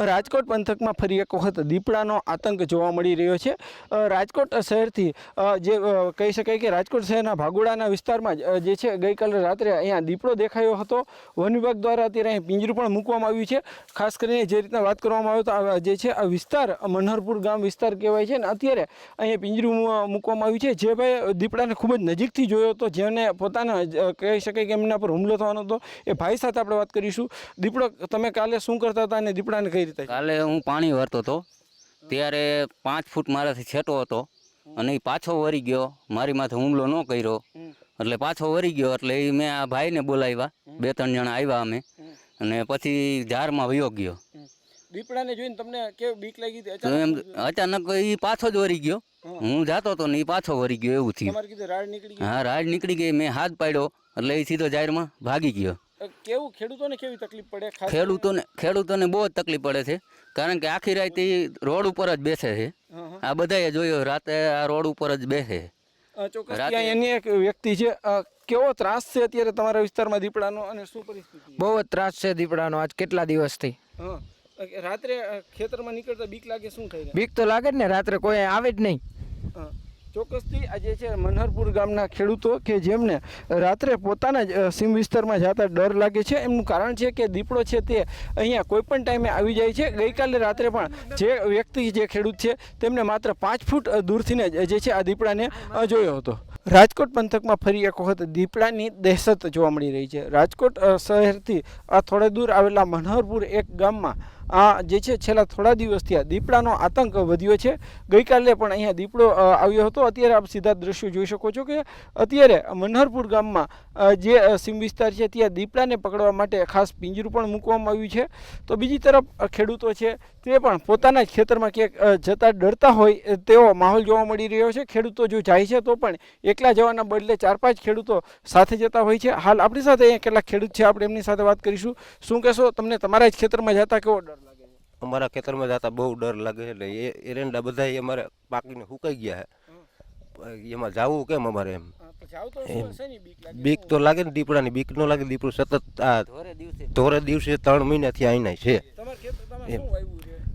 રાજકોટ પંથકમાં ફરી એક વખત દીપડાનો આતંક જોવા મળી રહ્યો છે। રાજકોટ શહેરથી જે કહી શકાય કે રાજકોટ શહેરના ભાગોળાના વિસ્તારમાં જે છે ગઈકાલે રાત્રે અહીંયા દીપડો દેખાયો હતો। વન વિભાગ દ્વારા અત્યારે અહીં પિંજરું પણ મૂકવામાં આવ્યું છે। ખાસ કરીને જે રીતના વાત કરવામાં આવે તો જે છે આ વિસ્તાર મનહરપુર ગામ વિસ્તાર કહેવાય છે ને અત્યારે અહીંયા પિંજરું મૂકવામાં આવ્યું છે। જે ભાઈ દીપડાને ખૂબ જ નજીકથી જોયો હતો, જેને પોતાના કહી શકાય કે એમના પર હુમલો થવાનો હતો, એ ભાઈ સાથે આપણે વાત કરીશું। દીપડો, તમે કાલે શું કરતા હતા અને દીપડાને કઈ રીતે? કાલે હું પાણી ભરતો હતો ત્યારે 5 ફૂટ મારાથી છેટો હતો અને એ પાછો વળી ગયો, મારી માથે હુમલો ન કર્યો એટલે પાછો વળી ગયો એટલે એ મેં આ ભાઈને બોલાવ્યા, 2-3 જણા આવ્યા અમે અને પછી ઝાડમાં વયો ગયો। દીપડાને જોઈને તમને કેવી બીક લાગી હતી? એમ અચાનક એ પાછો જ વળી ગયો, હું જાતો હતો ને એ પાછો વળી ગયો, એવું થયું। તમારે કીધું રાડ નીકળી ગઈ? હા, રાડ નીકળી ગઈ, મેં હાથ પાડ્યો એટલે એ સીધો ઝાડમાં ભાગી ગયો। કેવું ખેડૂતોને કેવી તકલીફ પડે? ખેડૂતોને બહુ જ તકલીફ પડે છે, કારણ કે આખી રાત એ રોડ ઉપર જ બેસે છે। આ બધાએ જોયો, રાતે આ રોડ ઉપર જ બેસે। ચોક્કસ એની એક વ્યક્તિ છે, કેવો ત્રાસ છે અત્યારે તમારા વિસ્તારમાં દીપડાનો અને શું પરિસ્થિતિ? બહુ જ ત્રાસ છે દીપડાનો આજ કેટલા દિવસથી। રાત્રે ખેતરમાં નીકળતા બીક લાગે? શું થાય? બીક તો લાગે જ ને, રાત્રે કોઈ આવે જ નહીં। ચોક્કસથી આ જે છે મનહરપુર ગામના ખેડૂતો કે જેમને રાત્રે પોતાના જ સીમ વિસ્તારમાં જતા ડર લાગે છે, એમનું કારણ છે કે દીપડો છે તે અહીંયા કોઈ પણ ટાઈમે આવી જાય છે। ગઈકાલે રાત્રે પણ જે વ્યક્તિ, જે ખેડૂત છે, તેમને માત્ર 5 ફૂટ દૂરથી જે છે આ દીપડાને જોયો હતો। રાજકોટ પંથકમાં ફરી એક વખત દીપડાની દહેશત જોવા મળી રહી છે। રાજકોટ શહેરથી આ થોડે દૂર આવેલા મનહરપુર એક ગામમાં આ જે છે છેલ્લા થોડા દિવસથી આ દીપડાનો આતંક વધ્યો છે। ગઈકાલે પણ અહીંયા દીપડો આવ્યો હતો। અત્યારે આપ સીધા દ્રશ્યો જોઈ શકો છો કે અત્યારે મનહરપુર ગામમાં જે સીમ વિસ્તાર છે ત્યાં દીપડાને પકડવા માટે ખાસ પિંજરું પણ મૂકવામાં આવ્યું છે। તો બીજી તરફ ખેડૂતો છે તે પણ પોતાના જ ખેતરમાં ક્યાંક જતા ડરતા હોય તેવો માહોલ જોવા મળી રહ્યો છે। ખેડૂતો જો જાય છે તો પણ એકલા જવાના બદલે 4-5 ખેડૂતો સાથે જતા હોય છે। હાલ આપણી સાથે અહીંયા કેટલાક ખેડૂત છે, આપણે એમની સાથે વાત કરીશું। શું કહેશો, તમને તમારા જ ખેતરમાં જતા કેવો ડર લાગે? અમારા ખેતરમાં જતા બહુ ડર લાગે છે, એટલે એરંડા બધા અમારે પાકીને સુકાઈ ગયા છે, એમાં જવું કેમ અમારે? એમ બીક તો લાગે ને, દીપડાની બીક ન લાગે? દીપડું સતત આ ધોરે દિવસે 3 મહિનાથી આવીને છે।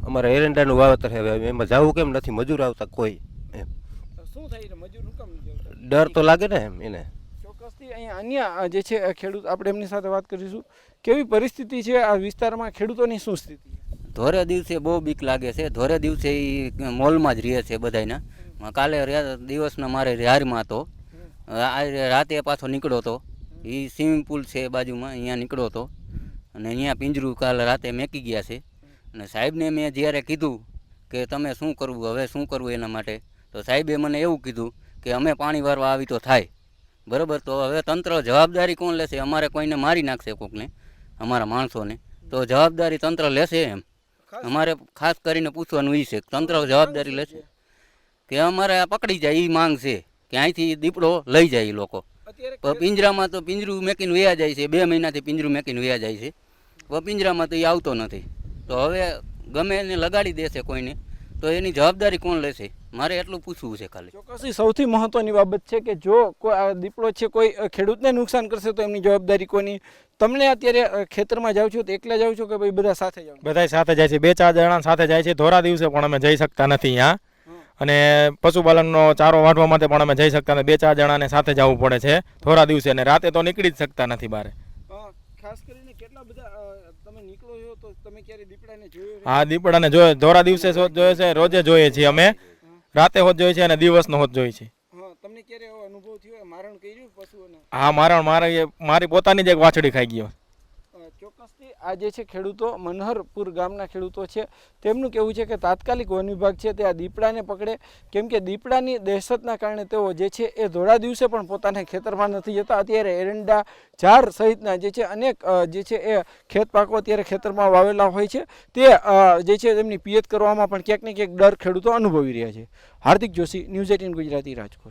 અમારે એરંડાનું વાવેતર છે, એમાં જવું કેમ નથી? મજૂર આવતા કોઈ, એમ ડર તો લાગે ને એમ એને। ચોક્કસથી અહીંયા અન્ય જે છે ખેડૂત, આપણે એમની સાથે વાત કરીશું। કેવી પરિસ્થિતિ છે આ વિસ્તારમાં, ખેડૂતોની શું સ્થિતિ? ધોરે દિવસે બહુ બીક લાગે છે। ધોરે દિવસે એ મોલમાં જ રહે છે બધાના। કાલે દિવસના મારે રિહારમાં હતો, રાતે પાછો નીકળ્યો હતો, એ સ્વિમિંગ પુલ છે બાજુમાં, અહીંયા નીકળ્યો હતો અને અહીંયા પિંજરું કાલે રાતે મેકી ગયા છે। અને સાહેબને મેં જ્યારે કીધું કે તમે શું કરવું, હવે શું કરવું એના માટે, તો સાહેબે મને એવું કીધું કે અમે પાણી વારવા આવી તો થાય, બરાબર, તો હવે તંત્ર જવાબદારી કોણ લેશે? અમારે કોઈને મારી નાખશે કોકને, અમારા માણસોને, તો જવાબદારી તંત્ર લેશે? એમ અમારે ખાસ કરીને પૂછવાનું એ છે, તંત્ર જવાબદારી લેશે કે અમારે આ પકડી જાય? એ માંગ છે કે અહીંથી દીપડો લઈ જાય એ લોકો। પિંજરામાં તો પિંજરું મેકીને વયા જાય છે, 2 મહિનાથી પિંજરું મેકીને વયા જાય છે, પિંજરામાં તો એ આવતો નથી। તો હવે ગમે એને લગાડી દેશે કોઈને, તો એની જવાબદારી કોણ લેશે? મારે એટલું પૂછવું છે ખાલી। ચોક્કસથી સૌથી મહત્વની બાબત છે કે જો કોઈ આ દીપડો છે કોઈ ખેડૂતને નુકસાન કરશે તો એમની જવાબદારી કોની? તમને અત્યારે ખેતરમાં જાવ છો તો એકલા જાવ છો કે ભાઈ બધા સાથે જાવ? બધા સાથે જાય છે, 2-4 જણા સાથે જાય છે। ધોરા દિવસે પણ અમે જઈ શકતા નથી અહીંયા, અને પશુપાલનનો ચારો વાઢવા માટે પણ અમે જઈ શકતા નથી, 2-4 જણાને સાથે જવું પડે છે ધોરા દિવસે, અને રાતે તો નીકળી જ શકતા નથી બહાર। ખાસ કરીને કેટલા બધા તમે નીકળો છો તો તમે ક્યારે દીપડાને જોયો? હા, દીપડાને જોયો, ધોરા દિવસે જોયો છે, રોજે જોઈએ છીએ અમે, રાતે હોત જોઈએ છે અને દિવસનો હોત જોઈએ છે। તમને ક્યારે એવો અનુભવ થયો, મારણ કર્યું પશુઓને? હા, મારી પોતાની જ એક વાછડી ખાઈ ગયો। ચોક્કસથી આ જે છે ખેડૂતો, મનહરપુર ગામના ખેડૂતો છે, તેમનું કહેવું છે કે તાત્કાલિક વન વિભાગ છે તે આ દીપડાને પકડે, કેમ કે દીપડાની દહેશતના કારણે તેઓ જે છે એ ધોળા દિવસે પણ પોતાના ખેતરમાં નથી જતા। અત્યારે એરંડા, ઝાડ સહિતના જે છે અનેક જે છે એ ખેત પાકો અત્યારે ખેતરમાં વાવેલા હોય છે, તે જે છે તેમની પિયત કરવામાં પણ ક્યાંક ને ક્યાંક ડર ખેડૂતો અનુભવી રહ્યા છે। હાર્દિક જોશી, ન્યૂઝ 18 ગુજરાતી, રાજકોટ।